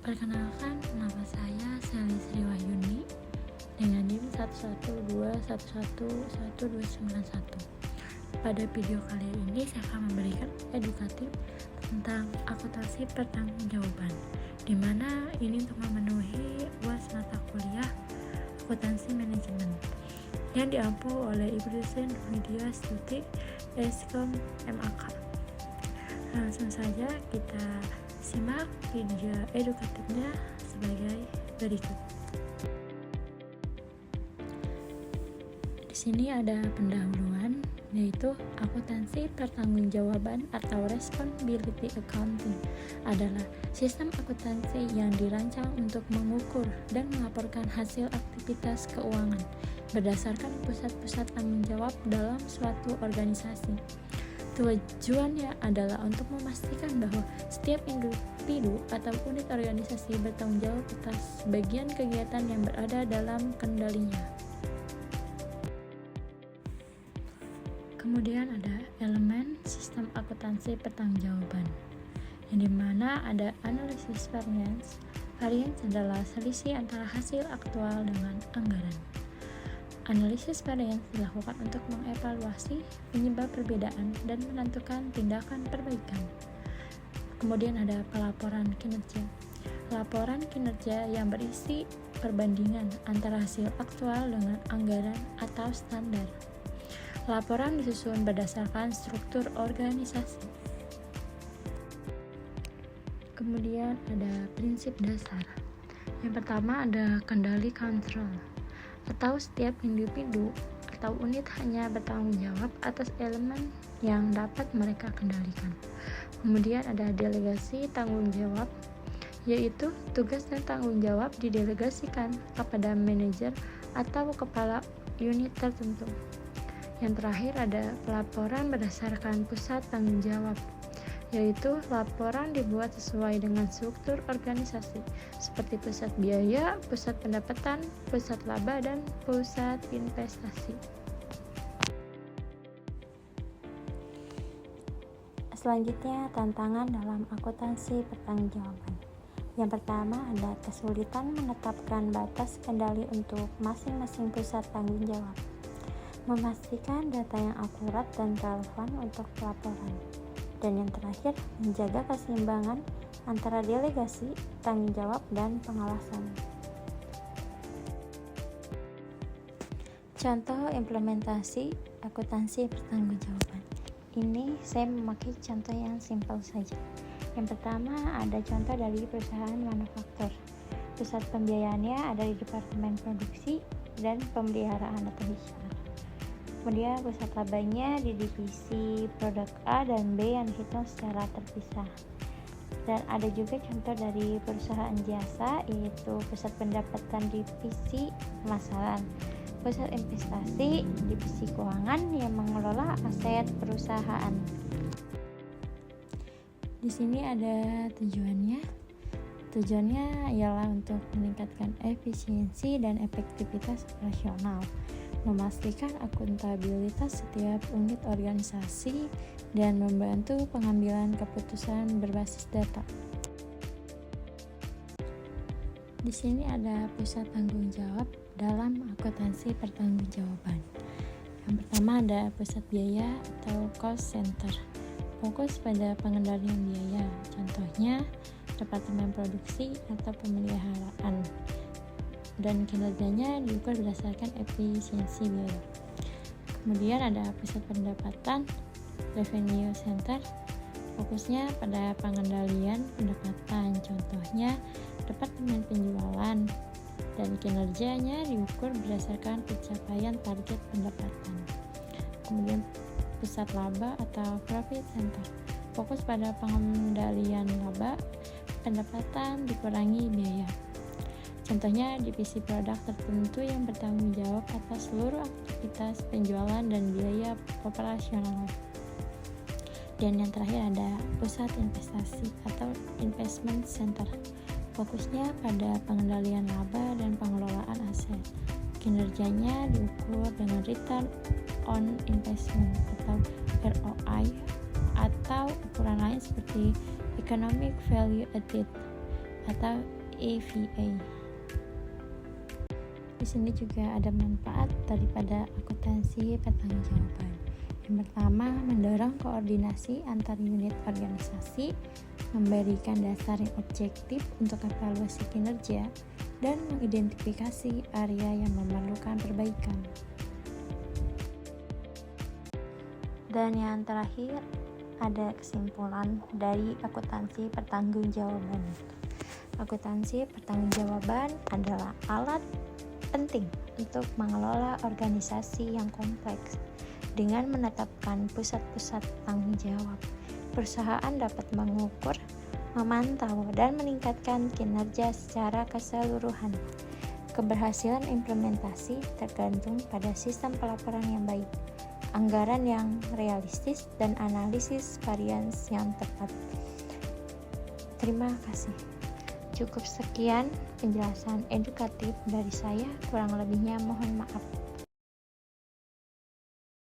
Perkenalkan, nama saya Sally Sri Wahyuni dengan NIM 11211111291. Pada video kali ini saya akan memberikan edukatif tentang akuntansi pertanggungjawaban, di mana ini untuk memenuhi UAS mata kuliah akuntansi manajemen yang diampu oleh Ibu Dosen Widya Stuti Eskom MAK. Langsung saja kita simak video edukatifnya sebagai berikut. Di sini ada pendahuluan, yaitu akuntansi pertanggungjawaban atau responsibility accounting adalah sistem akuntansi yang dirancang untuk mengukur dan melaporkan hasil aktivitas keuangan berdasarkan pusat-pusat tanggung jawab dalam suatu organisasi. Tujuannya adalah untuk memastikan bahwa setiap individu atau unit organisasi bertanggung jawab atas bagian kegiatan yang berada dalam kendalinya. Kemudian ada elemen sistem akuntansi pertanggungjawaban, yang dimana ada analisis variance. Variance adalah selisih antara hasil aktual dengan anggaran. Analisis variance dilakukan untuk mengevaluasi penyebab perbedaan dan menentukan tindakan perbaikan. Kemudian ada pelaporan kinerja. Laporan kinerja yang berisi perbandingan antara hasil aktual dengan anggaran atau standar. Laporan disusun berdasarkan struktur organisasi. Kemudian ada prinsip dasar. Yang pertama ada kendali kontrol, atau setiap individu atau unit hanya bertanggung jawab atas elemen yang dapat mereka kendalikan. Kemudian ada delegasi tanggung jawab, yaitu tugas dan tanggung jawab didelegasikan kepada manajer atau kepala unit tertentu. Yang terakhir ada pelaporan berdasarkan pusat tanggung jawab, yaitu laporan dibuat sesuai dengan struktur organisasi seperti pusat biaya, pusat pendapatan, pusat laba, dan pusat investasi. Selanjutnya, tantangan dalam akuntansi pertanggungjawaban. Yang pertama ada kesulitan menetapkan batas kendali untuk masing-masing pusat tanggung jawab, memastikan data yang akurat dan relevan untuk pelaporan. Dan yang terakhir, menjaga keseimbangan antara delegasi, tanggung jawab, dan pengawasan. Contoh implementasi akuntansi pertanggungjawaban. Ini saya memakai contoh yang simpel saja. Yang pertama ada contoh dari perusahaan manufaktur. Pusat pembiayaannya ada di Departemen Produksi dan Pemeliharaan atau HR. Kemudian pusat labanya di divisi produk A dan B yang dihitung secara terpisah. Dan ada juga contoh dari perusahaan jasa, yaitu pusat pendapatan divisi pemasaran, pusat investasi divisi keuangan yang mengelola aset perusahaan. Di sini ada tujuannya. Tujuannya ialah untuk meningkatkan efisiensi dan efektivitas operasional, memastikan akuntabilitas setiap unit organisasi, dan membantu pengambilan keputusan berbasis data. Di sini ada pusat tanggung jawab dalam akuntansi pertanggungjawaban. Yang pertama ada pusat biaya atau cost center, fokus pada pengendalian biaya, contohnya Departemen Produksi atau Pemeliharaan, dan kinerjanya diukur berdasarkan efisiensi biaya. Kemudian ada pusat pendapatan, revenue center, fokusnya pada pengendalian pendapatan, contohnya Departemen Penjualan, dan kinerjanya diukur berdasarkan pencapaian target pendapatan. Kemudian pusat laba atau profit center, fokus pada pengendalian laba, pendapatan dikurangi biaya. Contohnya divisi produk tertentu yang bertanggung jawab atas seluruh aktivitas penjualan dan biaya operasional. Dan yang terakhir ada pusat investasi atau investment center, fokusnya pada pengendalian laba dan pengelolaan aset. Kinerjanya diukur dengan return on investment atau ROI, atau ukuran lain seperti economic value added atau EVA. Di sini juga ada manfaat daripada akuntansi pertanggungjawaban. Yang pertama, mendorong koordinasi antar unit organisasi, memberikan dasar yang objektif untuk evaluasi kinerja, dan mengidentifikasi area yang memerlukan perbaikan. Dan yang terakhir, ada kesimpulan dari akuntansi pertanggungjawaban. Akuntansi pertanggungjawaban adalah alat penting untuk mengelola organisasi yang kompleks. Dengan menetapkan pusat-pusat tanggung jawab, perusahaan dapat mengukur, memantau, dan meningkatkan kinerja secara keseluruhan. Keberhasilan implementasi tergantung pada sistem pelaporan yang baik, anggaran yang realistis, dan analisis varians yang tepat. Terima kasih. Cukup sekian penjelasan edukatif dari saya, kurang lebihnya mohon maaf.